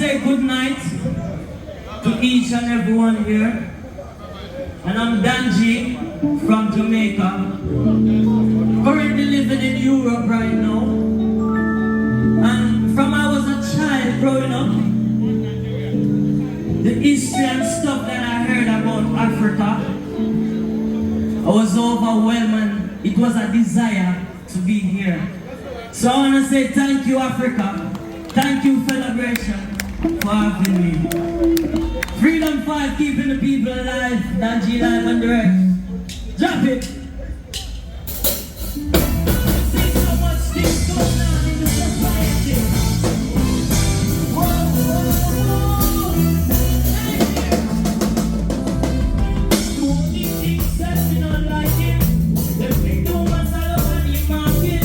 say good night to each and everyone here. And I'm Danji from Jamaica. Currently living in Europe right now. And from I was a child growing up, the history and stuff that I heard about Africa, I was overwhelmed. It was a desire to be here. So I want to say thank you, Africa. Thank you, Felabration, for having me. Freedom 5, keeping the people alive. Danji live and direct. Drop it. See so much things going on in the society. Whoa, whoa, whoa. Do these things that you don't like it. They bring too much all over the market.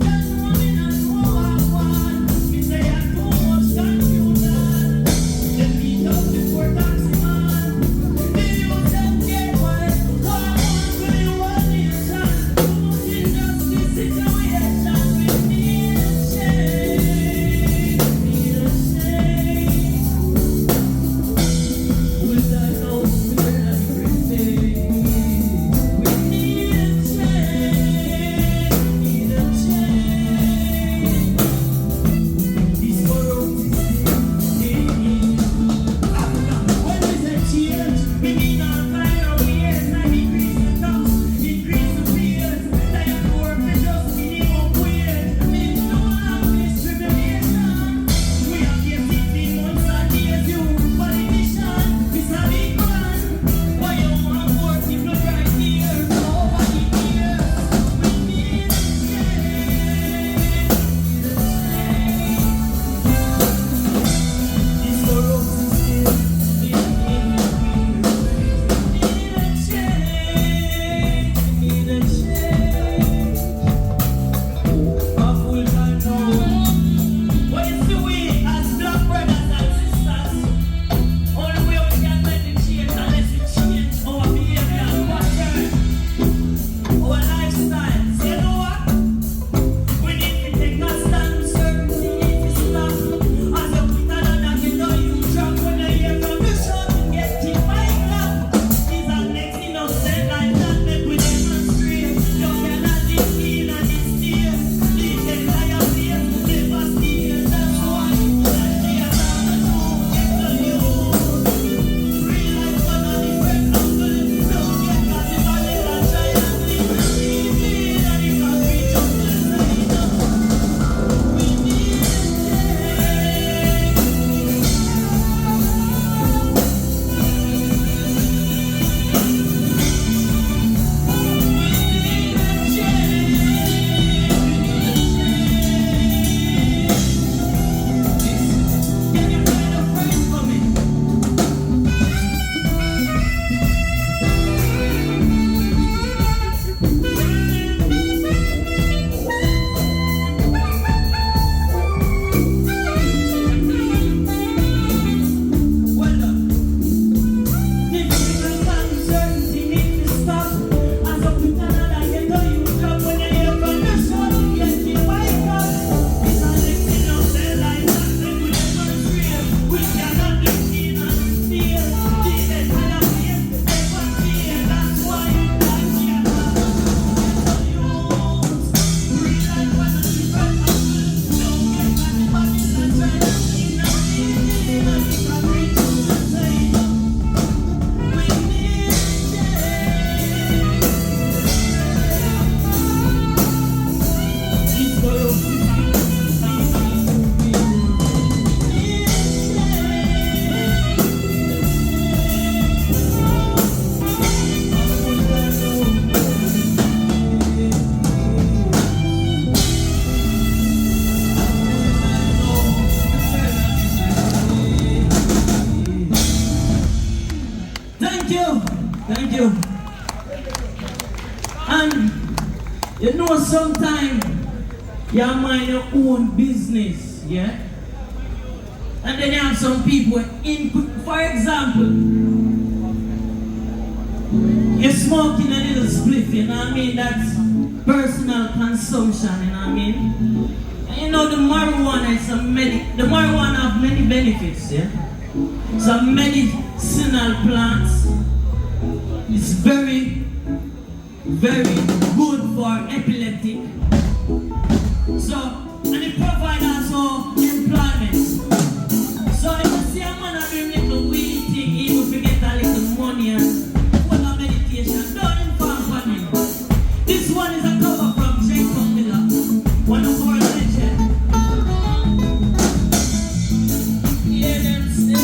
Just running and throw out one. We say I too much confusion. They beat up the poor taxi man. They use them get wise. War on to the one nation. Too much injustice situation. We need a change. Need a change. With I know we're everything. We need a change. Need a change. This world is changing. Africa, when we say change, we mean all kind of ways. Like increase the tax, increase the fears. Tired work, we just minimum wage. Means no have discrimination. We have here 15 months and days, you politician. It's a big man. Why you want more people right here? So over the years, we need a change. This world system is in the need a change. Need a change. A full control. What you see we as black brothers and sisters, only way we can make the change unless we change our behavior and pattern, our lifestyle. So you know what? We need to take a stand, certain things need to stop. As you put another get on you drop when you hear from the shot, get hit by a clap. These are next innocent like that, make we demonstrate. You cannot live in and this day. Leave them by your face, never stay. That's why that they are not the truth. Get the youth. Realize what a different angle. Don't get caught in a little triangle. Easy, and if I reach up to the side, we need a change. Can you play the phrase for me? Well done. Difficult uncertainty need to stop. As a put another get on you drop when you hear from the shot, get hit by a clap. It's a next innocent like that, make we demonstrate. We cannot live in and stay. The entire place, never fear. That's why that we are not the youth. Realize what a different angle. Don't get caught in a little triangle. Easy, and if I reach up to the side, we need a change. This world is Thank you. Thank you. And you know sometimes you mind your own business, yeah? And then you have some people input. For example, you're smoking a little spliff, you know what I mean? That's personal consumption, you know what I mean? And you know the marijuana is the marijuana have many benefits, yeah? Some medicinal plants. It's very, very good for epileptic. So, and it provides also employment. So if you see a man a doing little weed thing, he will forget a little money and full of meditation. Don't inform for me. This one is a cover from Jacob Miller, one of our legends. Hear them say,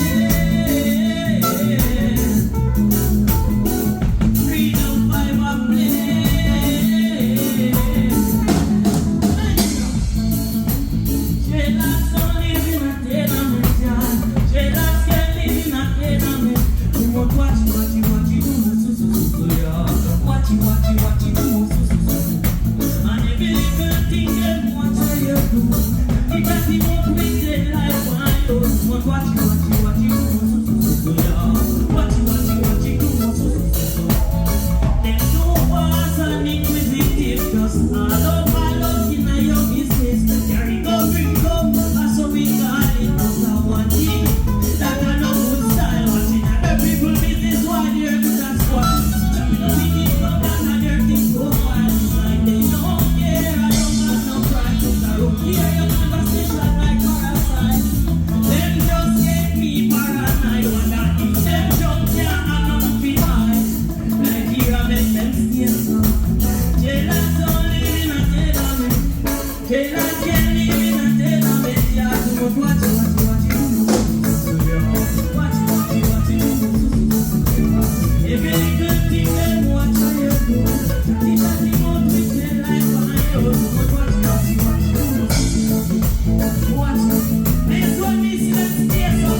freedom five a play. Jealous don't live in a tenement, yeah. Jealous can't live in a tenement. You won't watch you do, yeah. Watch you do, and every little thing them watch how you do. Because he won't win their life on you. Won't watch you do, yeah. Watch you do. Them no wars and inquisitive, just all over in a young business. Carry go, bring go, and so we got it. Not one thing that I know good style. Watching other people business while you're good at squad. We don't think it from that and their things go wild. Like they don't care, I don't got no pride. I don't hear your conversation like parasite. Them just get me paranoid. Wonder if them jump can't have nothing behind. Like here I make them stay so. Jealous don't live in a tenement. Jealous can't live in a tenement. Yeah, too much watch you do. Watch you do. Every little thing them watch how you do. It has the most with their life behind you. Too much watch you do. Watch you. This one me see them stay so.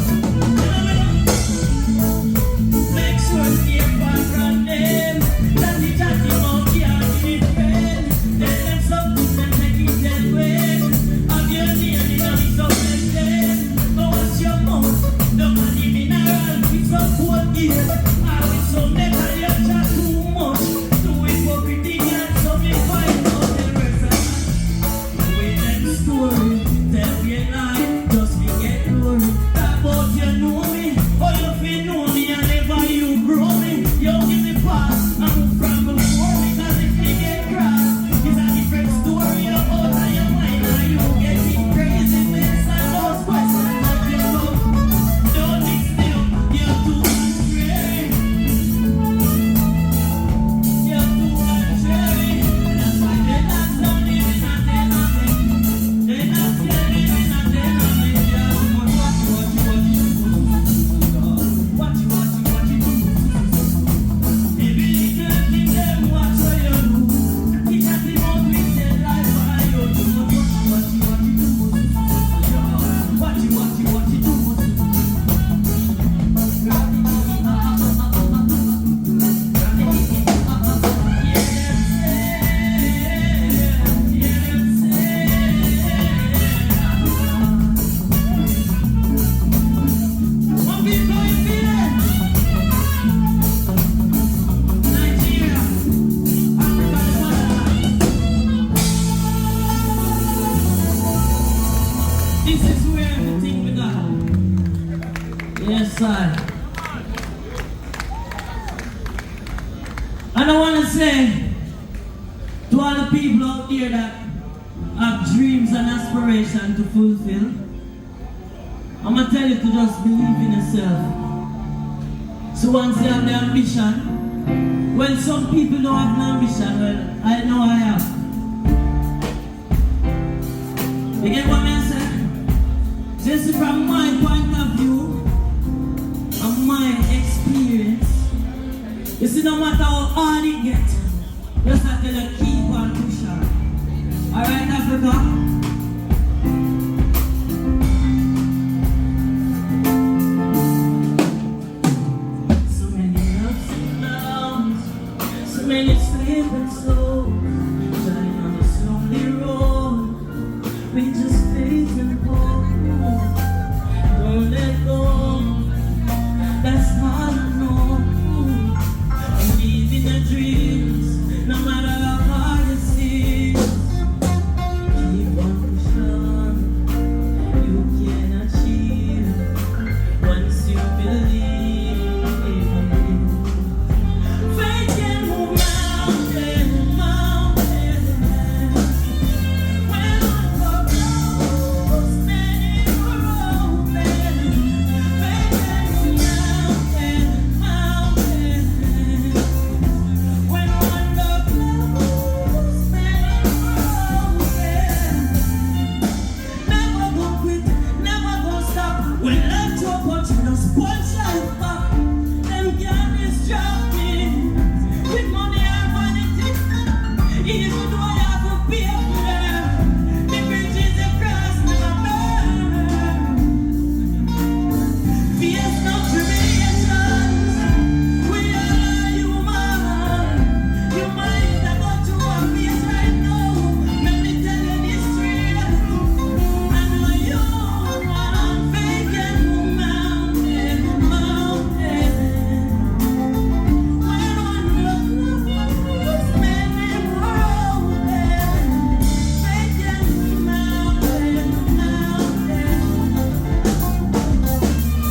Make sure stay far from them. Chatty mouth can't be friend. Tell them something them make it their way. Have your name in a mix up like them. Go wash your mouth. Don't want the mineral. It's a cold gear. I with some metal you chat too much. Too hypocrite and so me find out the rest of that. With them story, tell me a lie, just forget glory. Talk about you know me, or you feel know me and never you grow me. You give me pass, I move from before me, cause if you get grass, it's a different story. You're out of your mind and you get it crazy. This and those questions that you know. Don't mix me up, you're too contrary. You're too contrary. That's why they're not don't live in a tenement. They're not scared live in a tenement. Yeah, too much watch you do. Every little thing them watch how you do. It has the most with their life behind you. Too much watch you do. Watch you do. What people you feeling? Nigeria, Africa, the motherland. This is where everything began. Yes, sir. And I want to say to all the people out there that have dreams and aspirations to fulfill, I'm going to tell you to just believe in yourself. So once you have the ambition, when some people don't have no ambition, well, I know I have. You get what I say? Just from my point of view, and my experience, you see, no matter how hard it gets, just have to keep on pushing. Alright, Africa? So many ups and downs, so many sleeping souls, shining on this lonely road. We just face and hope. Don't let go. That's all I know. Believe in the dreams, no matter how hard it seems. Keep When life to a punch, we don't sponge life back. Them can't distract me with money or vanity. Even though I have to pay for them, the bridges across never burn. Fears no tribulations. We all are human. Human is about to appear right now. Let me tell you this straight. I know you want faith and mountain. When one look, many world, faith and mountain.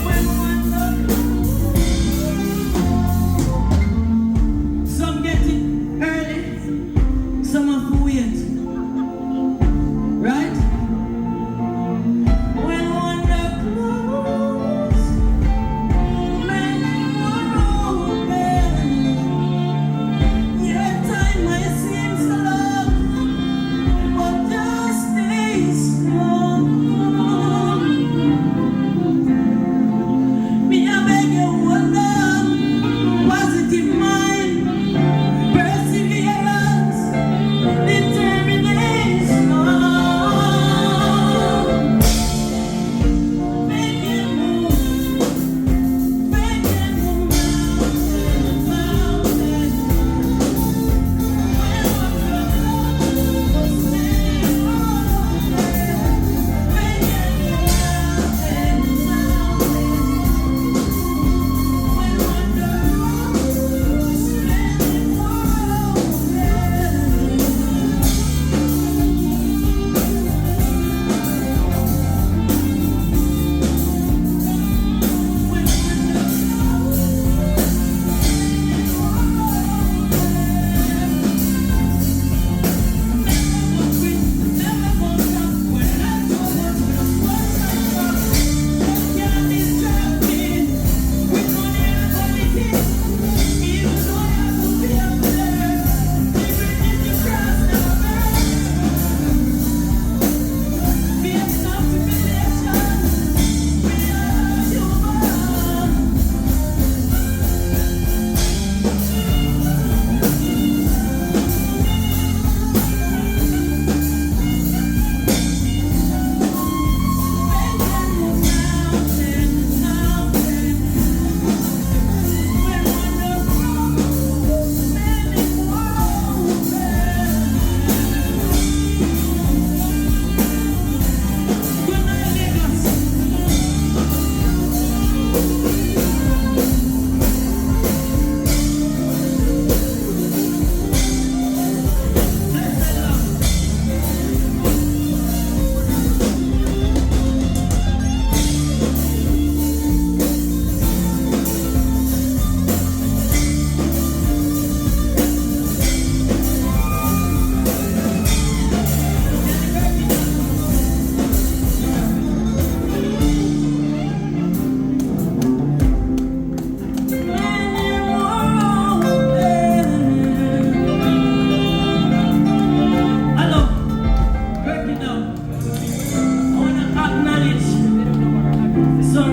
When one look, some get it early, some have to wait, right? When one look close, many more open. Your time might seem so long, but just stay strong. Me, I beg you, hold on. Positive mind, perseverance, determination. Make it move, make it move, mountain. When one look close, many more open. Make it mountain. When one look close, many more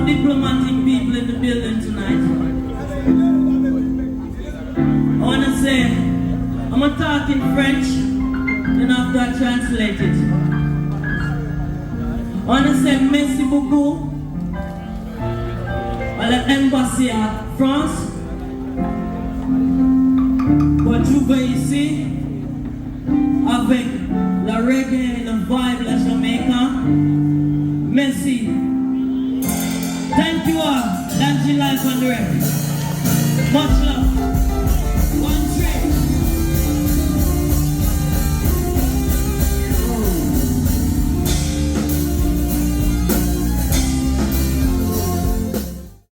diplomatic people in the building tonight. I want to say, I'm going to talk in French, then after I translate it. I want to say merci beaucoup à l'embassy à France pour trouver ici avec la reggae et le vibe la Jamaican. Merci. Thank you all. That's your life on the record. Much love.